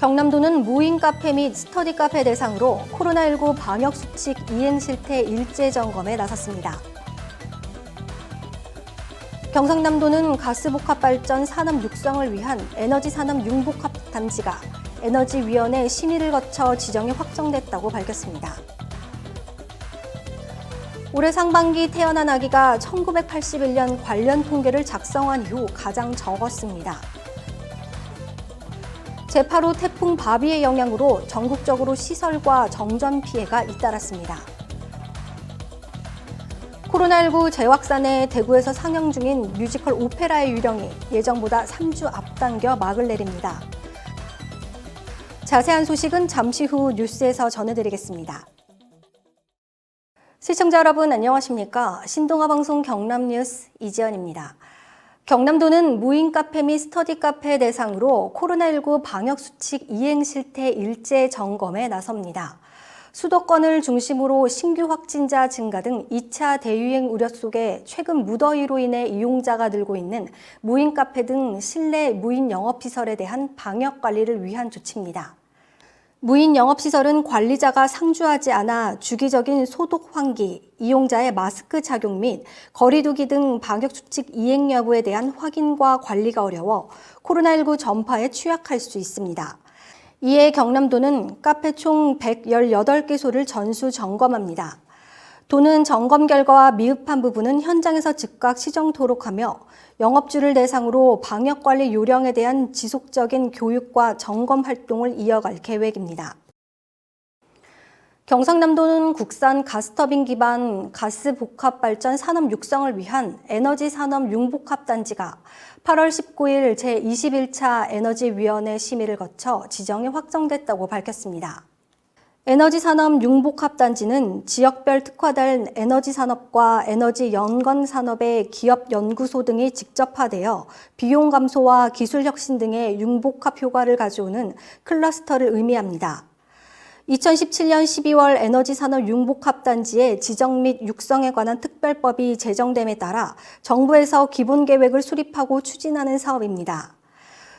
경남도는 무인 카페 및 스터디 카페 대상으로 코로나19 방역 수칙 이행 실태 일제 점검에 나섰습니다. 경상남도는 가스복합 발전 산업 육성을 위한 에너지 산업 융복합 단지가 에너지위원회 심의를 거쳐 지정이 확정됐다고 밝혔습니다. 올해 상반기 태어난 아기가 1981년 관련 통계를 작성한 이후 가장 적었습니다. 제8호 태풍 바비의 영향으로 전국적으로 시설과 정전 피해가 잇따랐습니다. 코로나19 재확산에 대구에서 상영 중인 뮤지컬 오페라의 유령이 예정보다 3주 앞당겨 막을 내립니다. 자세한 소식은 잠시 후 뉴스에서 전해드리겠습니다. 시청자 여러분 안녕하십니까? 신동아 방송 경남뉴스 이지연입니다. 경남도는 무인 카페 및 스터디 카페 대상으로 코로나19 방역 수칙 이행 실태 일제 점검에 나섭니다. 수도권을 중심으로 신규 확진자 증가 등 2차 대유행 우려 속에 최근 무더위로 인해 이용자가 늘고 있는 무인 카페 등 실내 무인 영업시설에 대한 방역 관리를 위한 조치입니다. 무인 영업시설은 관리자가 상주하지 않아 주기적인 소독 환기, 이용자의 마스크 착용 및 거리 두기 등 방역 수칙 이행 여부에 대한 확인과 관리가 어려워 코로나19 전파에 취약할 수 있습니다. 이에 경남도는 카페 총 118개소를 전수 점검합니다. 도는 점검 결과와 미흡한 부분은 현장에서 즉각 시정토록 하며 영업주를 대상으로 방역관리 요령에 대한 지속적인 교육과 점검 활동을 이어갈 계획입니다. 경상남도는 국산 가스터빈 기반 가스복합발전 산업 육성을 위한 에너지 산업 융복합 단지가 8월 19일 제21차 에너지위원회 심의를 거쳐 지정이 확정됐다고 밝혔습니다. 에너지 산업 융복합 단지는 지역별 특화된 에너지 산업과 에너지 연관 산업의 기업 연구소 등이 직접화되어 비용 감소와 기술 혁신 등의 융복합 효과를 가져오는 클러스터를 의미합니다. 2017년 12월 에너지 산업 융복합 단지의 지정 및 육성에 관한 특별법이 제정됨에 따라 정부에서 기본 계획을 수립하고 추진하는 사업입니다.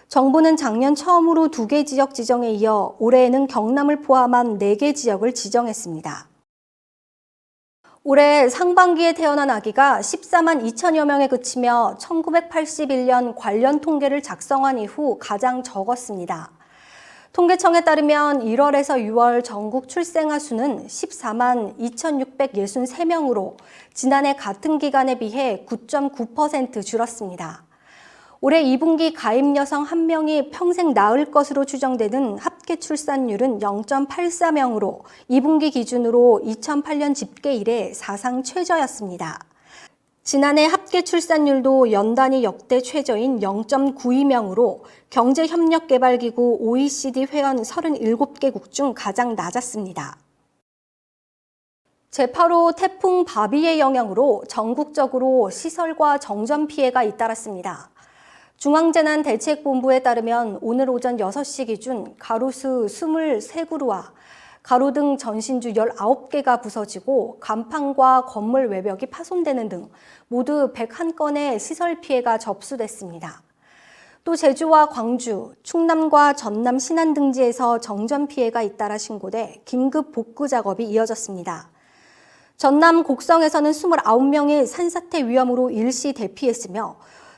정부는 작년 처음으로 2개 지역 지정에 이어 올해에는 경남을 포함한 4개 지역을 지정했습니다. 올해 상반기에 태어난 아기가 14만 2천여 명에 그치며 1981년 관련 통계를 작성한 이후 가장 적었습니다. 통계청에 따르면 1월에서 6월 전국 출생아 수는 14만 2,663명으로 지난해 같은 기간에 비해 9.9% 줄었습니다. 올해 2분기 가입 여성 1명이 평생 낳을 것으로 추정되는 합계 출산율은 0.84명으로 2분기 기준으로 2008년 집계 이래 사상 최저였습니다. 지난해 합계 출산율도 연단위 역대 최저인 0.92명으로 경제협력개발기구 OECD 회원 37개국 중 가장 낮았습니다. 제8호 태풍 바비의 영향으로 전국적으로 시설과 정전 피해가 잇따랐습니다. 중앙재난대책본부에 따르면 오늘 오전 6시 기준 가로수 23그루와 가로등 전신주 19개가 부서지고 간판과 건물 외벽이 파손되는 등 모두 101건의 시설 피해가 접수됐습니다. 또 제주와 광주, 충남과 전남 신안 등지에서 정전 피해가 잇따라 신고돼 긴급 복구 작업이 이어졌습니다. 전남 곡성에서는 29명이 산사태 위험으로 일시 대피했으며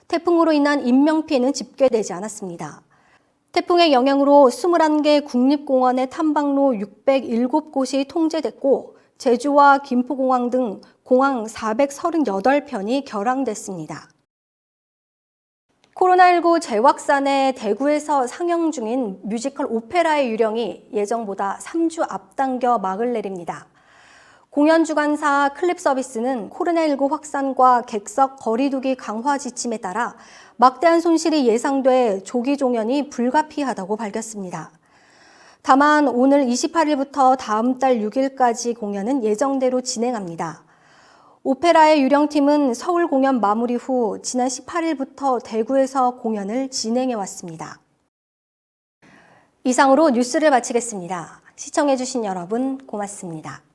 태풍으로 인한 인명피해는 집계되지 않았습니다. 태풍의 영향으로 21개 국립공원의 탐방로 607곳이 통제됐고 제주와 김포공항 등 공항 438편이 결항됐습니다. 코로나19 재확산에 대구에서 상영 중인 뮤지컬 오페라의 유령이 예정보다 3주 앞당겨 막을 내립니다. 공연 주관사 클립 서비스는 코로나19 확산과 객석 거리두기 강화 지침에 따라 막대한 손실이 예상돼 조기 종연이 불가피하다고 밝혔습니다. 다만 오늘 28일부터 다음 달 6일까지 공연은 예정대로 진행합니다. 오페라의 유령팀은 서울 공연 마무리 후 지난 18일부터 대구에서 공연을 진행해왔습니다. 이상으로 뉴스를 마치겠습니다. 시청해주신 여러분 고맙습니다.